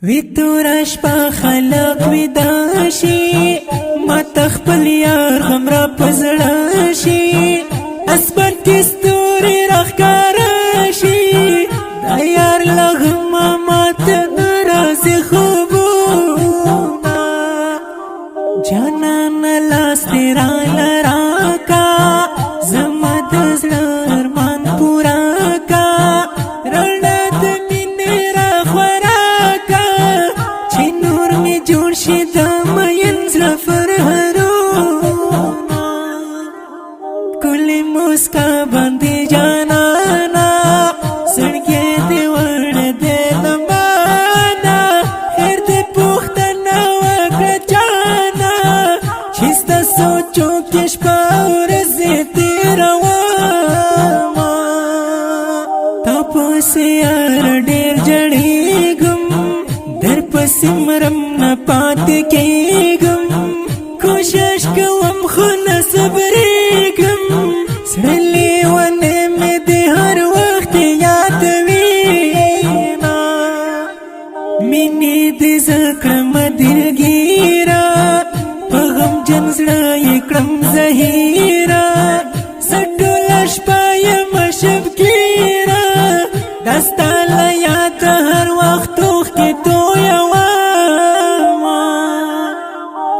وی تورش پا خلق ویداشی ما تخپل یار غم را پزړاشي اسمان کې ستوري راښکاراشي دا یار لغم مات ناراضي خوبونه جانان لاس تیرا لراکا زما د زړه ارمان پورا کا رڼا د مینې را خوراکه چې نور مې جوړ شي د مین زړه فرهرونه کلي مسکا باندې جانانا زړګی دې وړ دې لمانا خیر دې پوښتنه وکړه جانا چې ستا سوچو کې شپه ورځې تېرومه تا پسې یار ډېر جړېږم در پسې مرم نه پاتې کېږم کوشش کوم خو نه صبرېږم زړه لیونی مې د هر وخت یادوینه مینې دې زه کړمه دلګیره په غمجن زړه یې کړم زهیره زه ټوله شپه یمه شبګیره دا ستا له یاده هر وخت اوښکې تویومه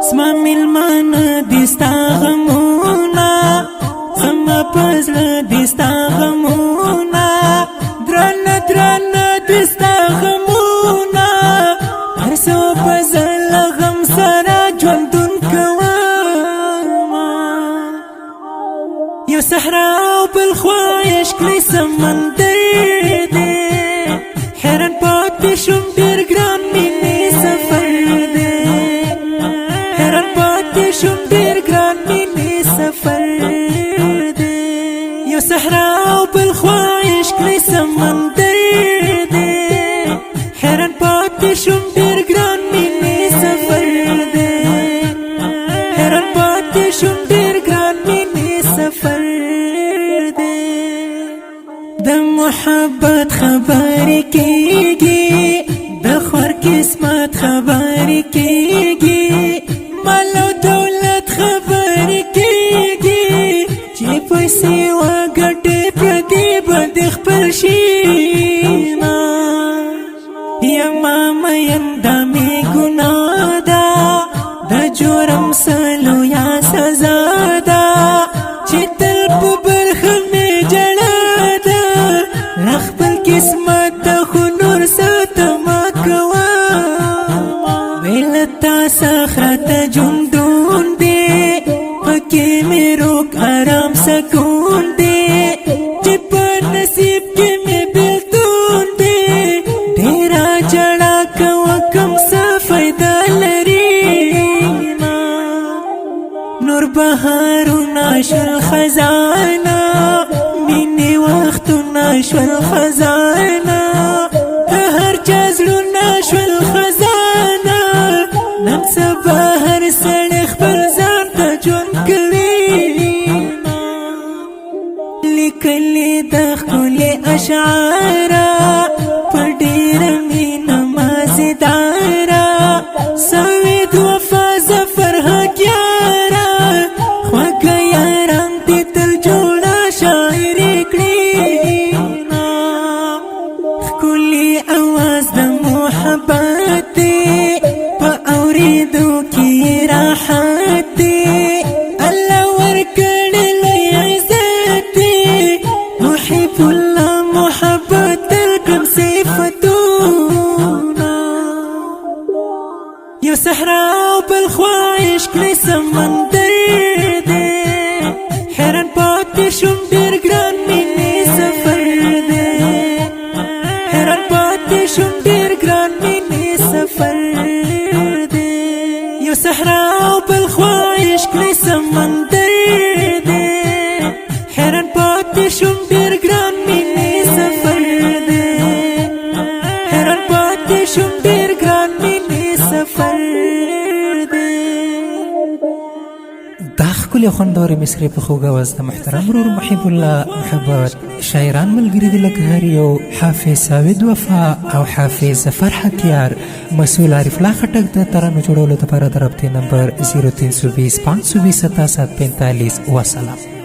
زما میلمانه دې ستا غمونه زما په زړه دې ستا غمونه درانه درانه دې ستا غمونه هر څو به زه له غم سره ژوندون کومه یو صحرا او بل خوا ښکلی سمندر دی حیران پاتې شوم ډېر ګران مینې سفر دی حیران پاتې شوم ډېر ګران مینې سفر دی یو صحرا او بل خوا ښکلی سمندر دی حیران پاتې شوم ډېر ګران مینې سفر دی حیران پاتې شوم ډېر ګران مینې سفر دی د محبت خبرې کېږي د خور قسمت خبرې کېږي مال او دولت خبرې کېږي چې پیسې وګټې پردي به دې خپل شي نه یما مین دا مې ګناه ده د جرم سلو یا سزا ده چې تل په برخه مې جړه ده له خپل قسمت ته خو نور څه تمه کومه وی له تا څخه ته ژوندون دی پکې مې روغ ارام سکون دی چې په نصیب کې مې بېلتون دی ډېره جړه کوه کم څه فایده لري نه نور بهارونه شول خزانه مینې وختونه شول خزانه د هر چا زړونه شول خزانه نن سبا هر سړی خپل ځان ته ژوند کوي لیکلي د ښکلې اشعاره په ډېره مینه مازیداره سوید وفا ظفر حق یاره خوږه یاران دې تل جوړه شاعري کړي ښکلي اواز د محبت دی په اورېدو کې راحت دی الله ورکړی لوی عزت دی محب الله محبت تل کړم صفتونه یو صحرا او بل خوا ښکلی سمندر دی حیران پاتې شوم ډېر ګران مینې سفر دی حیران پاتې شوم ډېر ګران مینې سفر دی یو صحرا او بل خوا ښکلی سمندر دی حیران پاتې شوم ډېر ګران مینې سفر دی حیران پاتې شوم ډېر ګران مینې سفر دی دا ښکلې خوندورې مصرې په خوږ اواز د محترم ورور محب الله محبت شاعران ملګري دي لکه هر یو حافظ ساوید وفا او حافظ ظفر حکیار. مسئول عارف الله خټک د ترانو جوړولو لپاره د رابطې نمبر 0320 520 7745. وسلام.